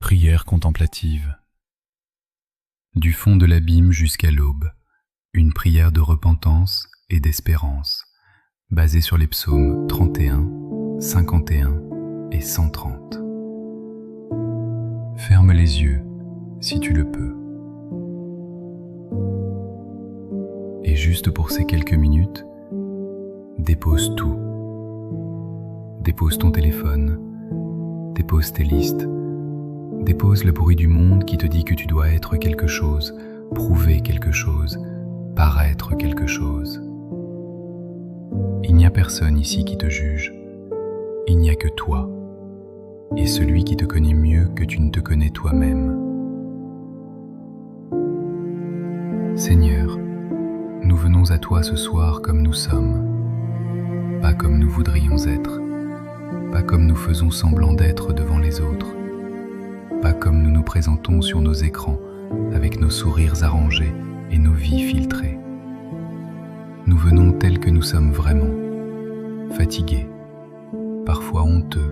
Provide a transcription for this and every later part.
Prière contemplative. Du fond de l'abîme jusqu'à l'aube, une prière de repentance et d'espérance, basée sur les psaumes 31, 51 et 130. Ferme les yeux, si tu le peux. Et juste pour ces quelques minutes, dépose tout. Dépose ton téléphone, dépose tes listes, dépose le bruit du monde qui te dit que tu dois être quelque chose, prouver quelque chose, paraître quelque chose. Il n'y a personne ici qui te juge, il n'y a que toi, et celui qui te connaît mieux que tu ne te connais toi-même. Seigneur, nous venons à toi ce soir comme nous sommes, pas comme nous voudrions être, pas comme nous faisons semblant d'être devant les autres, pas comme nous nous présentons sur nos écrans avec nos sourires arrangés et nos vies filtrées. Nous venons tels que nous sommes vraiment, fatigués, parfois honteux,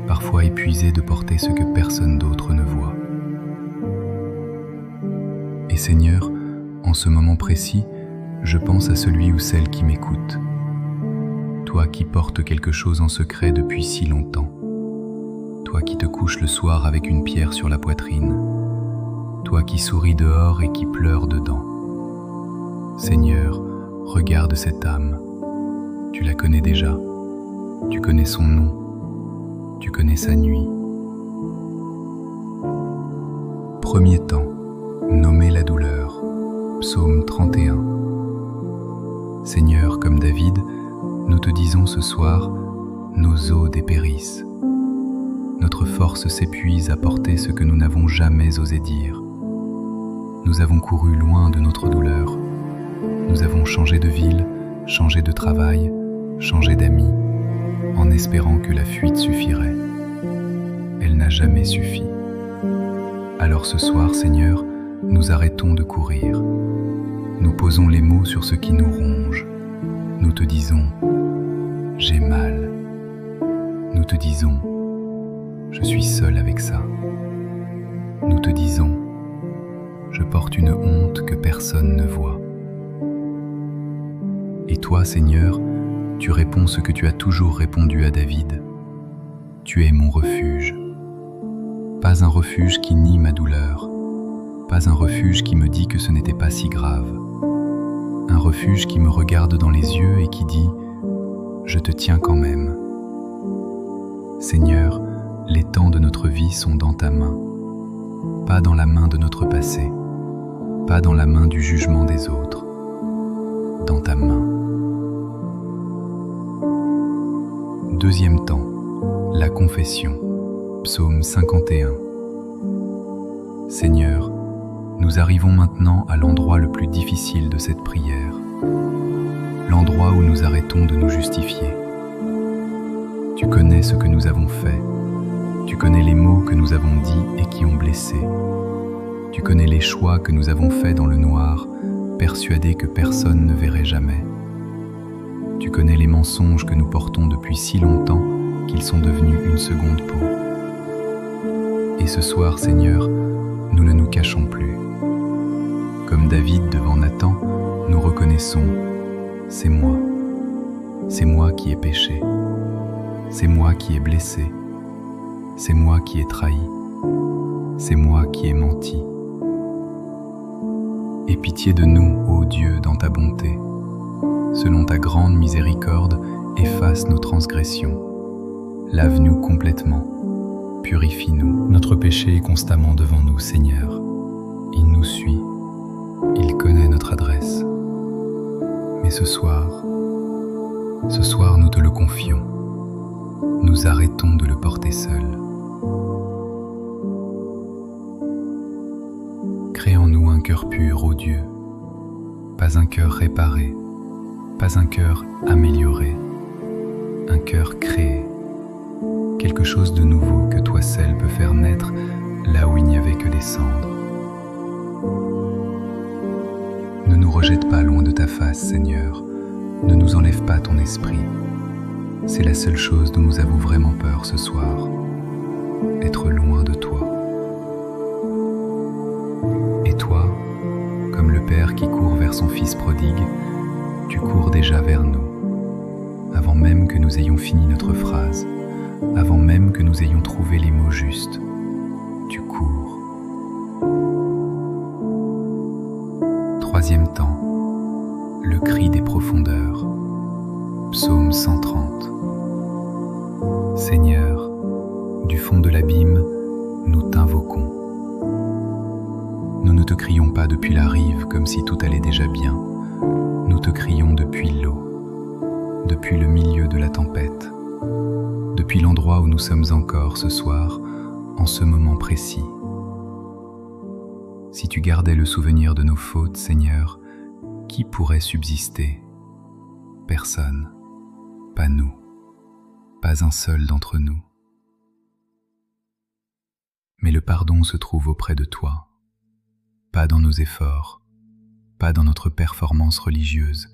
parfois épuisés de porter ce que personne d'autre ne voit. Et Seigneur, en ce moment précis, je pense à celui ou celle qui m'écoute. Toi qui portes quelque chose en secret depuis si longtemps. Toi qui te couches le soir avec une pierre sur la poitrine. Toi qui souris dehors et qui pleures dedans. Seigneur, regarde cette âme. Tu la connais déjà. Tu connais son nom. Tu connais sa nuit. Premier temps, nommer la douleur. Psaume 31. Seigneur, comme David, nous te disons ce soir, nos os dépérissent. Notre force s'épuise à porter ce que nous n'avons jamais osé dire. Nous avons couru loin de notre douleur. Nous avons changé de ville, changé de travail, changé d'amis, en espérant que la fuite suffirait. Elle n'a jamais suffi. Alors ce soir, Seigneur, nous arrêtons de courir. Nous posons les mots sur ce qui nous ronge. Nous te disons « J'ai mal ». Nous te disons « Je suis seul avec ça ». Nous te disons « Je porte une honte que personne ne voit ». Et toi, Seigneur, tu réponds ce que tu as toujours répondu à David. Tu es mon refuge. Pas un refuge qui nie ma douleur. Pas un refuge qui me dit que ce n'était pas si grave. Un refuge qui me regarde dans les yeux et qui dit « Je te tiens quand même ». Seigneur, les temps de notre vie sont dans ta main, pas dans la main de notre passé, pas dans la main du jugement des autres, dans ta main. Deuxième temps, la confession, psaume 51. Seigneur, nous arrivons maintenant à l'endroit le plus difficile de cette prière, l'endroit où nous arrêtons de nous justifier. Tu connais ce que nous avons fait, tu connais les mots que nous avons dits et qui ont blessé, tu connais les choix que nous avons faits dans le noir, persuadés que personne ne verrait jamais. Tu connais les mensonges que nous portons depuis si longtemps qu'ils sont devenus une seconde peau. Et ce soir, Seigneur, nous ne nous cachons plus. Comme David devant Nathan, nous reconnaissons « C'est moi qui ai péché, c'est moi qui ai blessé, c'est moi qui ai trahi, c'est moi qui ai menti. » Aie pitié de nous, ô Dieu, dans ta bonté. Selon ta grande miséricorde, efface nos transgressions. Lave-nous complètement, purifie-nous. Notre péché est constamment devant nous, Seigneur. Il nous suit, il connaît notre adresse. Mais ce soir, nous te le confions. Nous arrêtons de le porter seul. Crée en nous un cœur pur, ô Dieu. Pas un cœur réparé, pas un cœur amélioré, un cœur créé. Quelque chose de nouveau que toi seul peux faire naître là où il n'y avait que des cendres. Ne nous rejette pas loin de ta face, Seigneur. Ne nous enlève pas ton esprit. C'est la seule chose dont nous avons vraiment peur ce soir, être loin de toi. envers son Fils prodigue, tu cours déjà vers nous, avant même que nous ayons fini notre phrase, avant même que nous ayons trouvé les mots justes. Tu cours. Troisième temps, le cri des profondeurs. Psaume 130. Seigneur, du fond de l'abîme, nous t'invoquons. Nous ne te crions pas depuis la rive comme si tout allait déjà bien. Nous te crions depuis l'eau, depuis le milieu de la tempête, depuis l'endroit où nous sommes encore ce soir, en ce moment précis. Si tu gardais le souvenir de nos fautes, Seigneur, qui pourrait subsister? Personne, pas nous, pas un seul d'entre nous. Mais le pardon se trouve auprès de toi, pas dans nos efforts, pas dans notre performance religieuse,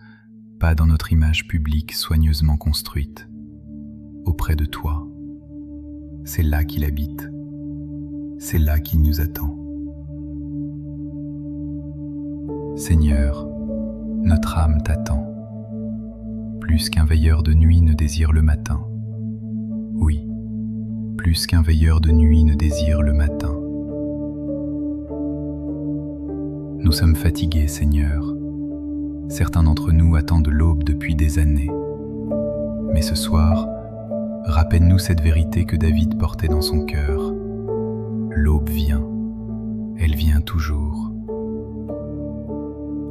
pas dans notre image publique soigneusement construite. Auprès de toi, c'est là qu'il habite, c'est là qu'il nous attend. Seigneur, notre âme t'attend, plus qu'un veilleur de nuit ne désire le matin. Oui, plus qu'un veilleur de nuit ne désire le matin. Nous sommes fatigués, Seigneur. Certains d'entre nous attendent l'aube depuis des années. Mais ce soir, rappelle-nous cette vérité que David portait dans son cœur. L'aube vient, elle vient toujours.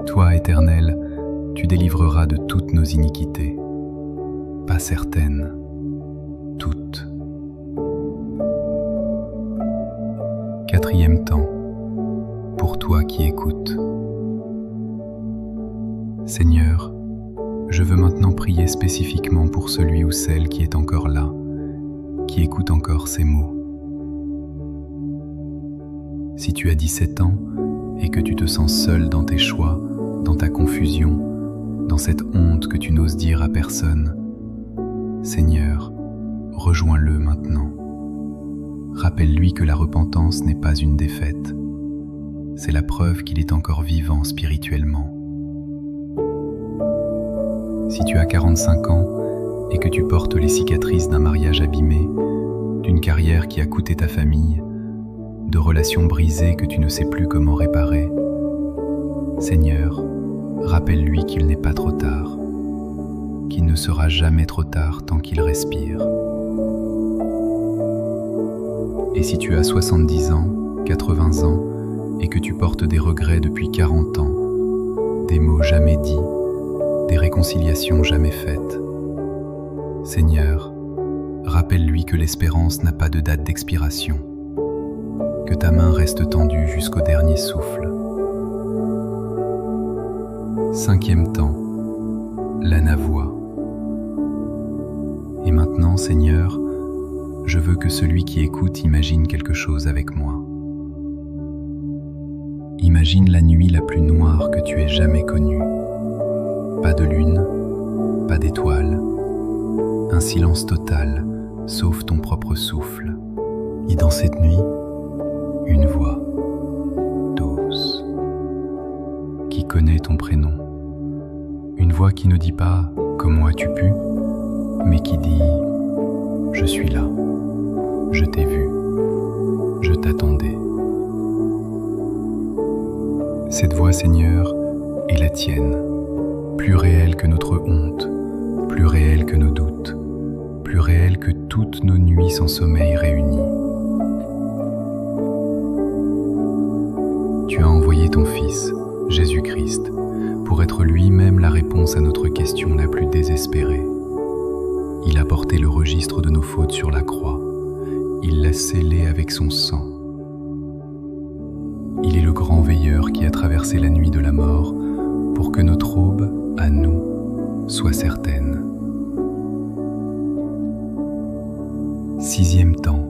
Toi, Éternel, tu délivreras de toutes nos iniquités. Pas certaines, toutes. Quatrième temps, pour toi qui écoutes. Seigneur, je veux maintenant prier spécifiquement pour celui ou celle qui est encore là, qui écoute encore ces mots. Si tu as 17 ans et que tu te sens seul dans tes choix, dans ta confusion, dans cette honte que tu n'oses dire à personne, Seigneur, rejoins-le maintenant. Rappelle-lui que la repentance n'est pas une défaite. C'est la preuve qu'il est encore vivant spirituellement. Si tu as 45 ans et que tu portes les cicatrices d'un mariage abîmé, d'une carrière qui a coûté ta famille, de relations brisées que tu ne sais plus comment réparer, Seigneur, rappelle-lui qu'il n'est pas trop tard, qu'il ne sera jamais trop tard tant qu'il respire. Et si tu as 70 ans, 80 ans, et que tu portes des regrets depuis 40 ans, des mots jamais dits, des réconciliations jamais faites, Seigneur, rappelle-lui que l'espérance n'a pas de date d'expiration, que ta main reste tendue jusqu'au dernier souffle. Cinquième temps, la navoie. Et maintenant, Seigneur, je veux que celui qui écoute imagine quelque chose avec moi. Imagine la nuit la plus noire que tu aies jamais connue. Pas de lune, pas d'étoiles, un silence total, sauf ton propre souffle. Et dans cette nuit, une voix, douce, qui connaît ton prénom. Une voix qui ne dit pas « Comment as-tu pu ?», mais qui dit « Je suis là, je t'ai vu, je t'attendais ». Cette voix, Seigneur, est la tienne, plus réelle que notre honte, plus réelle que nos doutes, plus réelle que toutes nos nuits sans sommeil réunies. Tu as envoyé ton Fils, Jésus-Christ, pour être lui-même la réponse à notre question la plus désespérée. Il a porté le registre de nos fautes sur la croix. Il l'a scellé avec son sang. Il est le grand veilleur qui a traversé la nuit de la mort pour que notre aube, à nous, soit certaine. Sixième temps,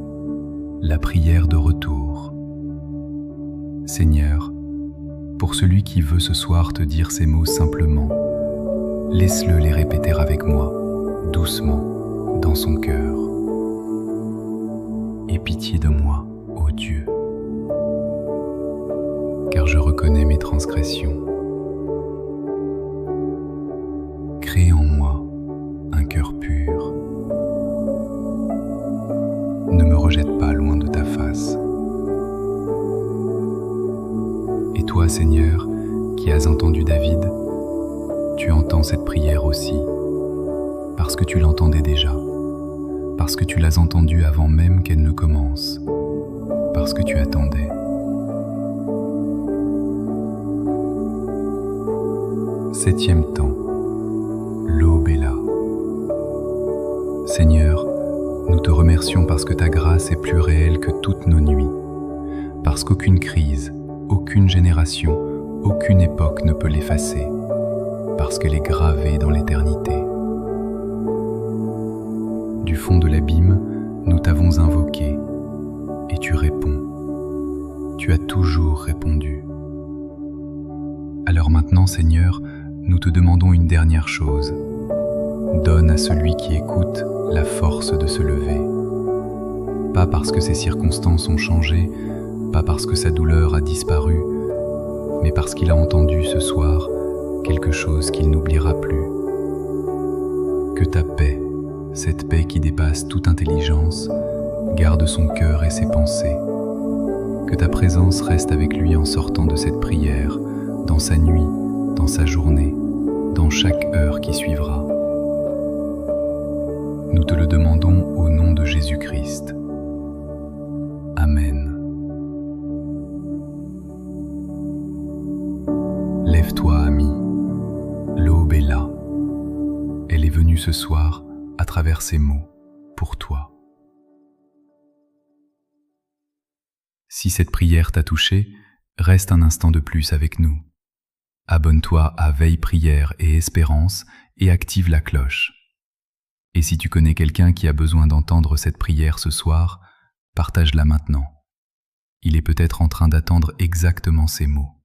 la prière de retour. Seigneur, pour celui qui veut ce soir te dire ces mots simplement, laisse-le les répéter avec moi, doucement, dans son cœur. Aie pitié de moi, ô Dieu, car je reconnais mes transgressions. toi, Seigneur, qui as entendu David, tu entends cette prière aussi, parce que tu l'entendais déjà, parce que tu l'as entendue avant même qu'elle ne commence, parce que tu attendais. Septième temps, l'aube est là. Seigneur, nous te remercions parce que ta grâce est plus réelle que toutes nos nuits, parce qu'aucune crise, aucune génération, aucune époque ne peut l'effacer, parce qu'elle est gravée dans l'éternité. Du fond de l'abîme, nous t'avons invoqué, et tu réponds. Tu as toujours répondu. Alors maintenant, Seigneur, nous te demandons une dernière chose. Donne à celui qui écoute la force de se lever. Pas parce que ses circonstances ont changé, pas parce que sa douleur a disparu, mais parce qu'il a entendu ce soir quelque chose qu'il n'oubliera plus. Que ta paix, cette paix qui dépasse toute intelligence, garde son cœur et ses pensées. Que ta présence reste avec lui en sortant de cette prière, dans sa nuit, dans sa journée, dans chaque heure qui suivra. Nous te le demandons au nom de Jésus-Christ. Amen. Lève-toi, ami. L'aube est là. Elle est venue ce soir à travers ces mots, pour toi. Si cette prière t'a touché, reste un instant de plus avec nous. Abonne-toi à Veille Prière et Espérance et active la cloche. Et si tu connais quelqu'un qui a besoin d'entendre cette prière ce soir, partage-la maintenant. Il est peut-être en train d'attendre exactement ces mots.